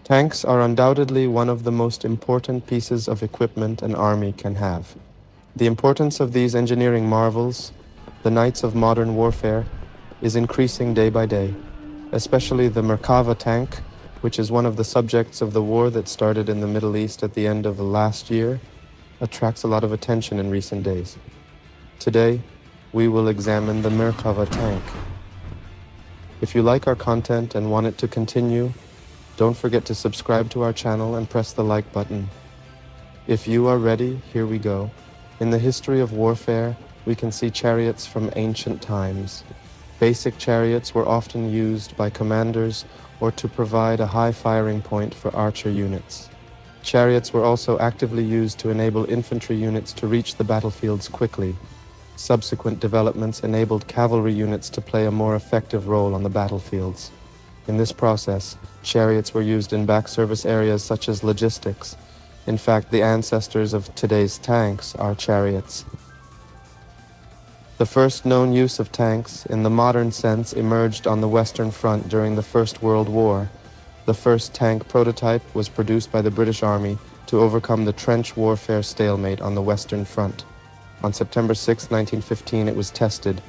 Tanks are undoubtedly one of the most important pieces of equipment an army can have. The importance of these engineering marvels, the knights of modern warfare, is increasing day by day, especially the Merkava tank, which is one of the subjects of the war that started in the Middle East at the end of last year, attracts a lot of attention in recent days. Today, we will examine the Merkava tank. If you like our content and want it to continue, don't forget to subscribe to our channel and press the like button. If you are ready, here we go. In the history of warfare, we can see chariots from ancient times. Basic chariots were often used by commanders or to provide a high firing point for archer units. Chariots were also actively used to enable infantry units to reach the battlefields quickly. Subsequent developments enabled cavalry units to play a more effective role on the battlefields. In this process, chariots were used in back service areas such as logistics. In fact, the ancestors of today's tanks are chariots. The first known use of tanks, in the modern sense, emerged on the Western Front during the First World War. The first tank prototype was produced by the British Army to overcome the trench warfare stalemate on the Western Front. On September 6, 1915, it was tested,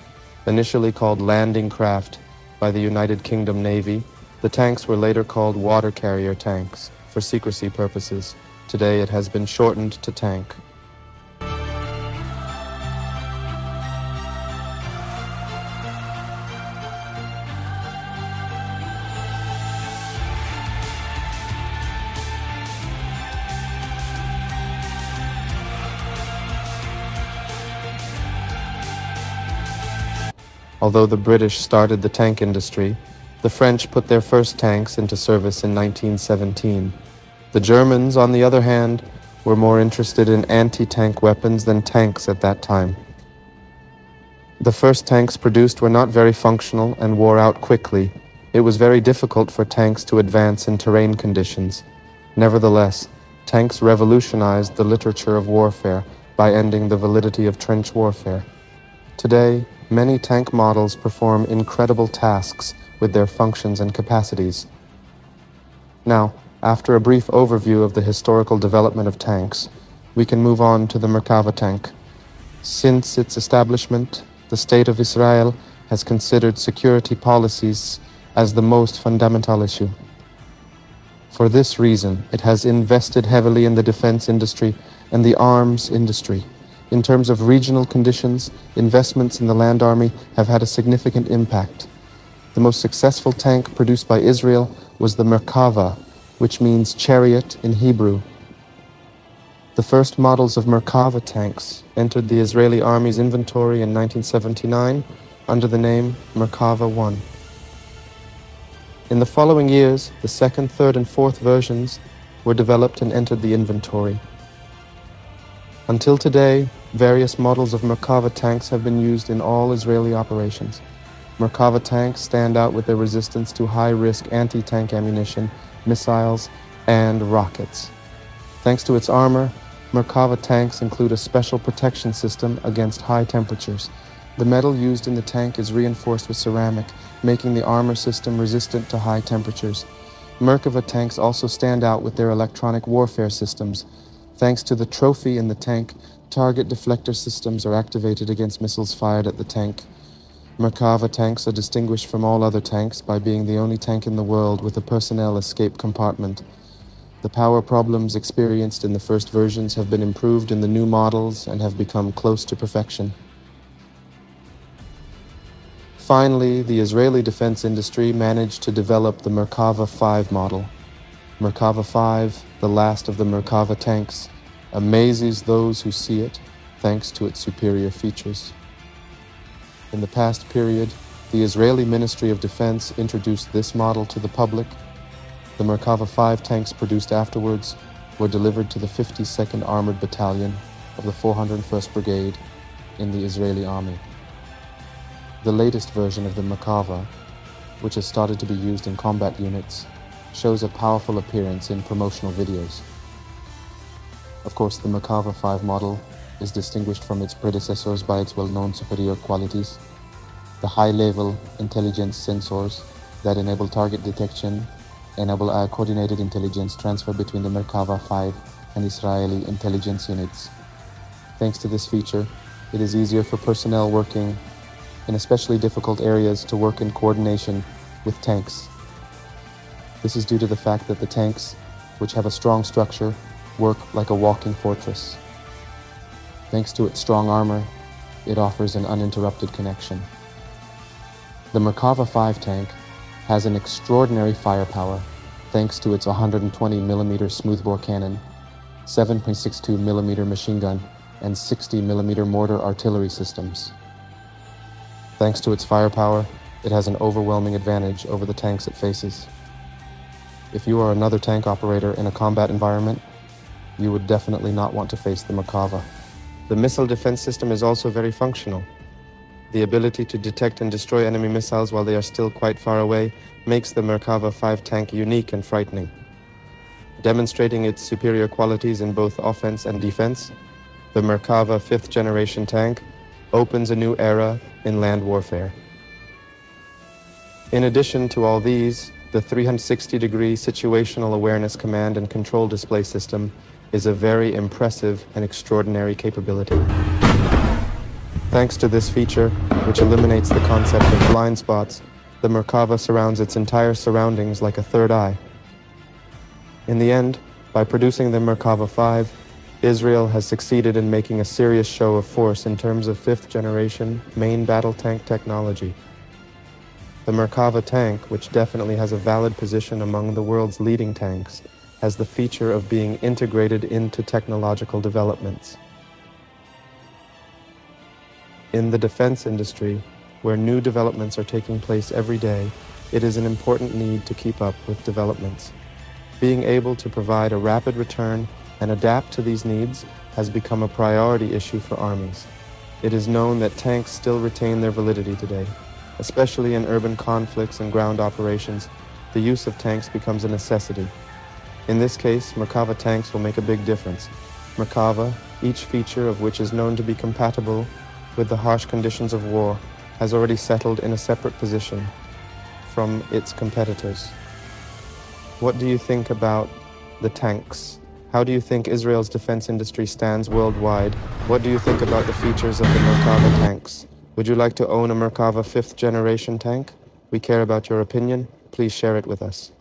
initially called landing craft, by the United Kingdom Navy. The tanks were later called water carrier tanks for secrecy purposes. Today it has been shortened to tank. Although the British started the tank industry, the French put their first tanks into service in 1917. The Germans, on the other hand, were more interested in anti-tank weapons than tanks at that time. The first tanks produced were not very functional and wore out quickly. It was very difficult for tanks to advance in terrain conditions. Nevertheless, tanks revolutionized the literature of warfare by ending the validity of trench warfare. Today, many tank models perform incredible tasks with their functions and capacities. Now, after a brief overview of the historical development of tanks, we can move on to the Merkava tank. Since its establishment, the State of Israel has considered security policies as the most fundamental issue. For this reason, it has invested heavily in the defense industry and the arms industry. In terms of regional conditions, investments in the land army have had a significant impact. The most successful tank produced by Israel was the Merkava, which means chariot in Hebrew. The first models of Merkava tanks entered the Israeli Army's inventory in 1979 under the name Merkava 1. In the following years, the second, third, and fourth versions were developed and entered the inventory. Until today, various models of Merkava tanks have been used in all Israeli operations. Merkava tanks stand out with their resistance to high-risk anti-tank ammunition, missiles, and rockets. Thanks to its armor, Merkava tanks include a special protection system against high temperatures. The metal used in the tank is reinforced with ceramic, making the armor system resistant to high temperatures. Merkava tanks also stand out with their electronic warfare systems. Thanks to the trophy in the tank, target deflector systems are activated against missiles fired at the tank. Merkava tanks are distinguished from all other tanks by being the only tank in the world with a personnel escape compartment. The power problems experienced in the first versions have been improved in the new models and have become close to perfection. Finally, the Israeli defense industry managed to develop the Merkava 5 model. Merkava 5, the last of the Merkava tanks, amazes those who see it thanks to its superior features. In the past period, the Israeli Ministry of Defense introduced this model to the public. The Merkava 5 tanks produced afterwards were delivered to the 52nd Armored Battalion of the 401st Brigade in the Israeli Army. The latest version of the Merkava, which has started to be used in combat units, shows a powerful appearance in promotional videos. Of course, the Merkava 5 model is distinguished from its predecessors by its well-known superior qualities. The high-level intelligence sensors that enable target detection enable a coordinated intelligence transfer between the Merkava 5 and Israeli intelligence units. Thanks to this feature, it is easier for personnel working in especially difficult areas to work in coordination with tanks. This is due to the fact that the tanks, which have a strong structure, work like a walking fortress. Thanks to its strong armor, it offers an uninterrupted connection. The Merkava 5 tank has an extraordinary firepower thanks to its 120mm smoothbore cannon, 7.62mm machine gun, and 60mm mortar artillery systems. Thanks to its firepower, it has an overwhelming advantage over the tanks it faces. If you are another tank operator in a combat environment, you would definitely not want to face the Merkava. The missile defense system is also very functional. The ability to detect and destroy enemy missiles while they are still quite far away makes the Merkava 5 tank unique and frightening. Demonstrating its superior qualities in both offense and defense, the Merkava 5th generation tank opens a new era in land warfare. In addition to all these, the 360-degree situational awareness command and control display system is a very impressive and extraordinary capability. Thanks to this feature, which eliminates the concept of blind spots, the Merkava surrounds its entire surroundings like a third eye. In the end, by producing the Merkava 5, Israel has succeeded in making a serious show of force in terms of 5th generation main battle tank technology. The Merkava tank, which definitely has a valid position among the world's leading tanks, has the feature of being integrated into technological developments. In the defense industry, where new developments are taking place every day, it is an important need to keep up with developments. Being able to provide a rapid return and adapt to these needs has become a priority issue for armies. It is known that tanks still retain their validity today. Especially in urban conflicts and ground operations, the use of tanks becomes a necessity. In this case, Merkava tanks will make a big difference. Merkava, each feature of which is known to be compatible with the harsh conditions of war, has already settled in a separate position from its competitors. What do you think about the tanks? How do you think Israel's defense industry stands worldwide? What do you think about the features of the Merkava tanks? Would you like to own a Merkava 5th generation tank? We care about your opinion. Please share it with us.